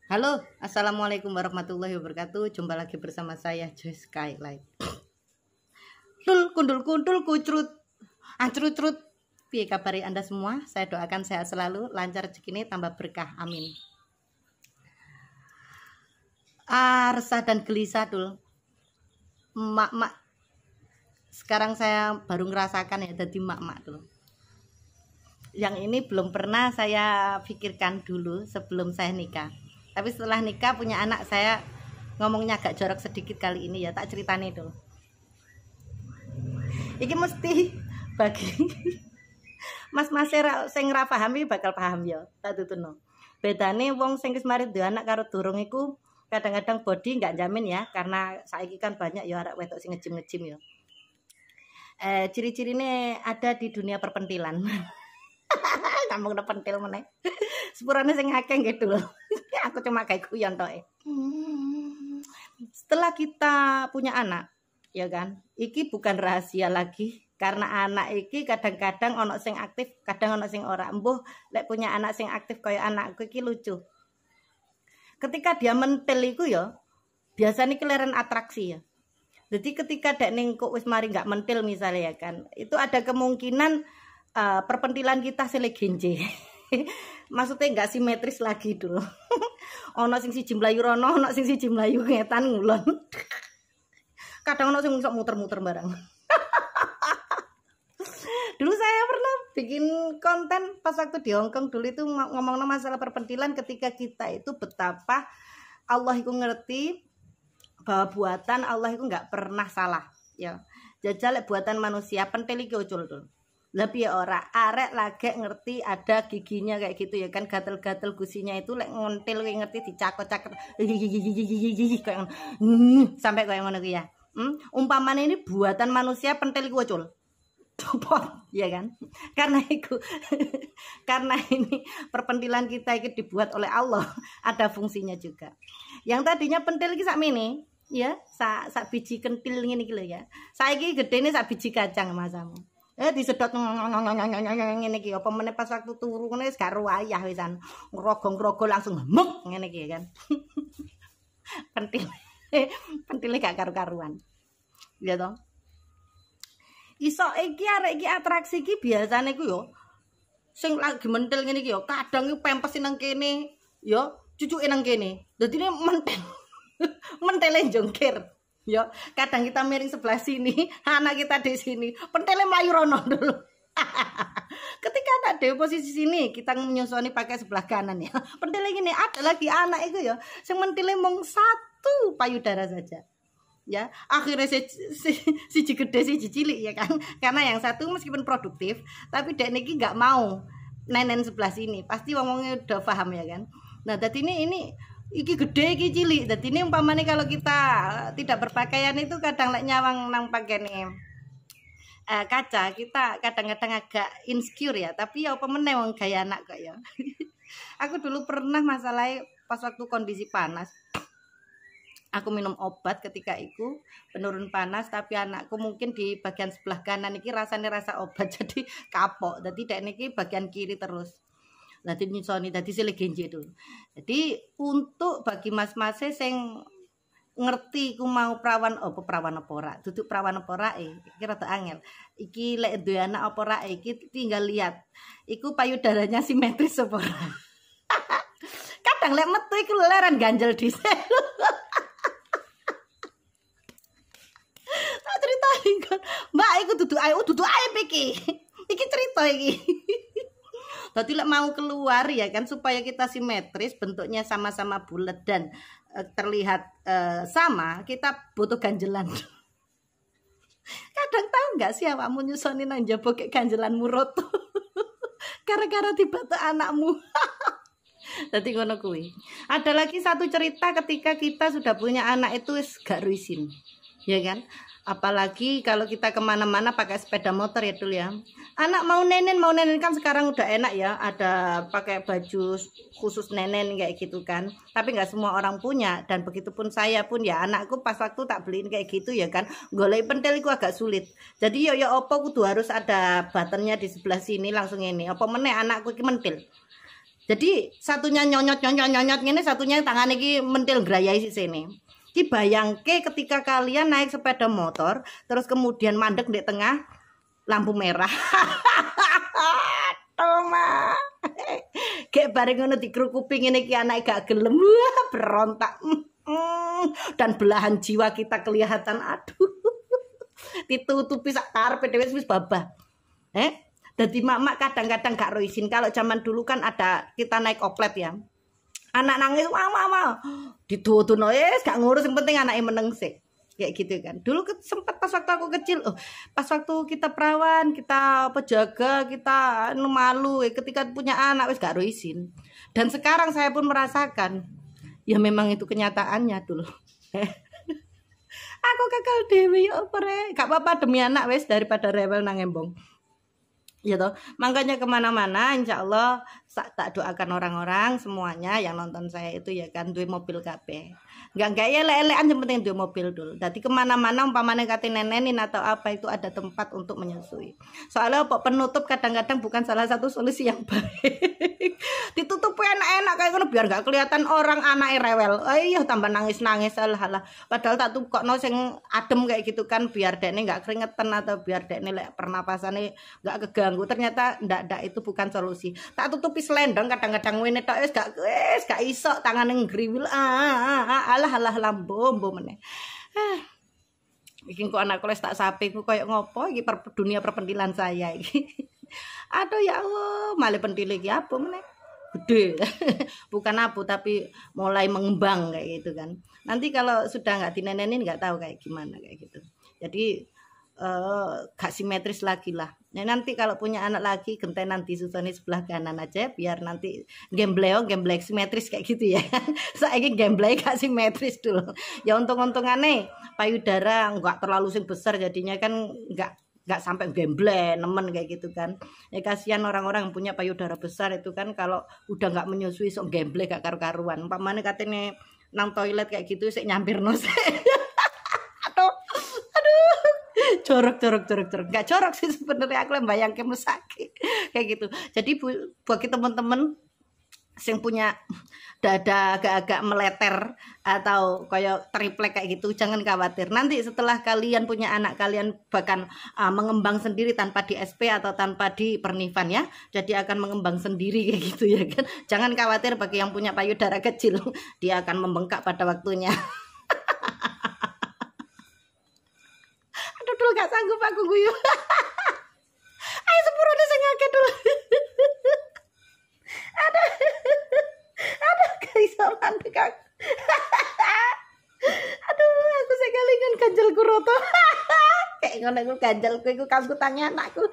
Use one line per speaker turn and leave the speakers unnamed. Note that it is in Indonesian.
Halo, assalamualaikum warahmatullahi wabarakatuh. Jumpa lagi bersama saya Joy Skylight. Tul kundul kundul kucrut, ancrut-crut. Piye kabari Anda semua? Saya doakan sehat selalu, lancar rezeki tambah berkah. Amin. Resah dan gelisah dul. Mak-mak. Sekarang saya baru ngerasakan ya jadi mak-mak dulu. Yang ini belum pernah saya pikirkan dulu sebelum saya nikah. Tapi setelah nikah punya anak, saya ngomongnya agak jorok sedikit kali ini ya, tak ceritane itu. Iki mesti bagi mas-mas sing ra paham iki bakal paham ya, tak tuturno. Bedane wong sing wis mari duwe anak karo durung iku kadang-kadang body nggak jamin ya, karena saiki kan banyak ya arek wedok sing ngejim-ngejim ya. Ciri-cirine ada di dunia perpentilan. Ngomong pentil meneh. Sepurane sing akeh gitu loh. Aku cuma kayak guyon toh. Setelah kita punya anak, ya kan? Iki bukan rahasia lagi karena anak iki kadang-kadang ono sing aktif, kadang ono sing ora. Mbuh lek punya anak sing aktif kaya anakku iki lucu. Ketika dia mentil iku ya, biasanya keleren atraksi ya. Jadi ketika dek ning kok wis mari nggak mentil misalnya ya kan, itu ada kemungkinan perpentilan kita selegenje. Maksudnya nggak simetris lagi dulu. Ono sing siji mlayu rono, ono sing siji mlayu ngetan ngulon. Kadang ono sing muter-muter barang. Dulu saya pernah bikin konten pas waktu di Hongkong dulu itu ngomong masalah perpentilan, ketika kita itu betapa Allah itu ngerti bahwa buatan Allah itu nggak pernah salah ya. Jajal buatan manusia pentil iki ucul tuh. Lebih ora arek lagi ngerti ada giginya kayak gitu ya kan, gatel-gatel gusinya itu lek ngontil ngerti dicakot-cakot kayak sampai kayak ngono ya. Umpamane ini buatan manusia pentil iku ucul. Copot ya kan? Karena itu karena ini perpentilan kita itu dibuat oleh Allah, ada fungsinya juga. Yang tadinya pentil iki sakmene ya, sak biji kentil ngene iki lho ya. Saiki gedene sak biji kacang masamu. Disedot ngene iki apa meneh pas waktu turu ngene wis gak ruwayah wisan. Ngrogong-ngrogol langsung mek ngene iki kan. Pentile gak karu-karuan. Ya toh. Iso iki arek iki atraksi iki biasane ku yo sing lagi mentil ngene iki yo kadang iku pempes nang kene yo cucuke nang kene. Dadine mentel. Mentele jongkir. Yo, kadang kita miring sebelah sini, anak kita di sini, pentele melayu rono dulu. Ketika anak di posisi sini, kita menyusoni pakai sebelah kanan ya. Pentele gini, ada lagi anak itu ya, yang mentele mung satu payudara saja. Ya, akhirnya si gede si cilik ya kan, karena yang satu meskipun produktif, tapi dek niki nggak mau nenen sebelah sini, pasti ngomongnya udah paham ya kan. Nah, tadi ini iki gede iki cilik. Dadi ini umpamane kalau kita tidak berpakaian itu kadang lek nyawang nang pakene kaca, kita kadang-kadang agak insecure ya, tapi ya apa meneh wong gaya anak kok ya. Aku dulu pernah masalahnya pas waktu kondisi panas. Aku minum obat ketika itu penurun panas, tapi anakku mungkin di bagian sebelah kanan iki rasanya rasa obat jadi kapok. Dadi dek niki bagian kiri terus. Nanti nyusoni tadi selegenje itu. Jadi untuk bagi mas-mas sing ngerti ku mau perawan apa ora, duduk perawan apa ora kira tak angel. Iki lek duwe anak apa ora iki tinggal lihat. Iku payudaranya simetris apa ora. Kadang lek metu iku leren ganjel dhisik. Tak critani kan. Mbak iku duduk ae iki. Iki cerita iki. Berarti mau keluar ya kan supaya kita simetris, bentuknya sama-sama bulat dan terlihat sama, kita butuh ganjelan. Kadang tahu nggak sih awakmu nyusoni nang njaba kek ganjelan murut. Gara-gara tiba-tiba anakmu. Jadi ngono kuwi. Ada lagi satu cerita ketika kita sudah punya anak itu gak ruisin. Ya kan? Apalagi kalau kita kemana-mana pakai sepeda motor ya dulu ya. Anak mau nenen kan sekarang udah enak ya, ada pakai baju khusus nenen kayak gitu kan. Tapi nggak semua orang punya, dan begitupun saya pun ya, anakku pas waktu tak beliin kayak gitu ya kan, golek pentil itu agak sulit. Jadi ya opo kudu harus ada buttonnya di sebelah sini langsung ini. Apa meneh anakku iki mentil. Jadi satunya nyonyot ngene, satunya tangan iki mentil grayai sini. Ki bayangke ketika kalian naik sepeda motor terus kemudian mandek di tengah lampu merah. Toma. Kayak bareng ngono dikrukupi ngene iki anake gak gelem. Wah, berontak. Dan belahan jiwa kita kelihatan, aduh. Ditutupi sak karepe dhewe wis babah. Jadi mak kadang-kadang gak ro izin. Kalau zaman dulu kan ada kita naik oplet ya. Anak nangis, mama. Ditutuno gak ngurus, yang penting anaknya meneng sih. Kayak gitu kan. Dulu sempat pas waktu aku kecil, pas waktu kita perawan, kita penjaga, kita malu ketika punya anak wis gak ro izin. Dan sekarang saya pun merasakan, ya memang itu kenyataannya dulu. Aku gagal dewe ya gak apa-apa demi anak wis daripada rewel nang embong. Ya toh, makanya kemana-mana insya Allah tak doakan orang-orang semuanya yang nonton saya itu ya kan duwe mobil kabeh. Enggak ya elek-elekan yang penting duwe mobil dulu. Jadi kemana-mana umpamanya kate nenenin atau apa itu ada tempat untuk menyusui. Soalnya penutup kadang-kadang bukan salah satu solusi yang baik. Ditutup enak-enak kayak ngono biar gak kelihatan orang anake rewel. Iya tambah nangis-nangis alah. Padahal tak tukokno sing adem kayak gitu kan biar dekne gak keringetan atau biar dekne lek pernapasane gak keganggu. Ternyata ndak itu bukan solusi. Tak tutupi selendang kadang-kadang wene tok wis gak iso tangane ngriwil. Alah lambom meneh. Iki kok anak kelas tak sapi ku koyo ngopo iki dunia perpentilan saya iki. Aduh ya Allah, malah pentil iki apa meneh? Gede. Bukan abu tapi mulai mengembang kayak gitu kan. Nanti kalau sudah nggak dinenenin nggak tahu kayak gimana kayak gitu. Jadi gak simetris lagi lah. Nah, nanti kalau punya anak lagi gentenan disusoni sebelah kanan aja biar nanti gemblek simetris kayak gitu ya. Saiki gemblek gak simetris dulu. Ya untung-untungannya payudara enggak terlalu sing besar jadinya kan enggak sampai gemblek nemen kayak gitu kan. Ya kasihan orang-orang yang punya payudara besar itu kan kalau udah enggak menyusui sok gemblek gak karu-karuan. Umpamane katene nang toilet kayak gitu sik nyampirno sik. Jorok nggak jorok sih sebenarnya aku bayangke mesake kayak gitu. Jadi bagi teman-teman yang punya dada agak-agak meleter atau kayak triplek kayak gitu jangan khawatir, nanti setelah kalian punya anak kalian bahkan mengembang sendiri tanpa di SP atau tanpa di pernifan ya, jadi akan mengembang sendiri kayak gitu ya kan. Jangan khawatir bagi yang punya payudara kecil, dia akan membengkak pada waktunya. Dulu gak sanggup aku guyu. Ayo sepurone sing akeh dulu. Aduh gak iso mandek aku. Aduh aku sing kelingan ganjelku roto. Kayak ngono iku ganjelku iku kanggo tangi anakku.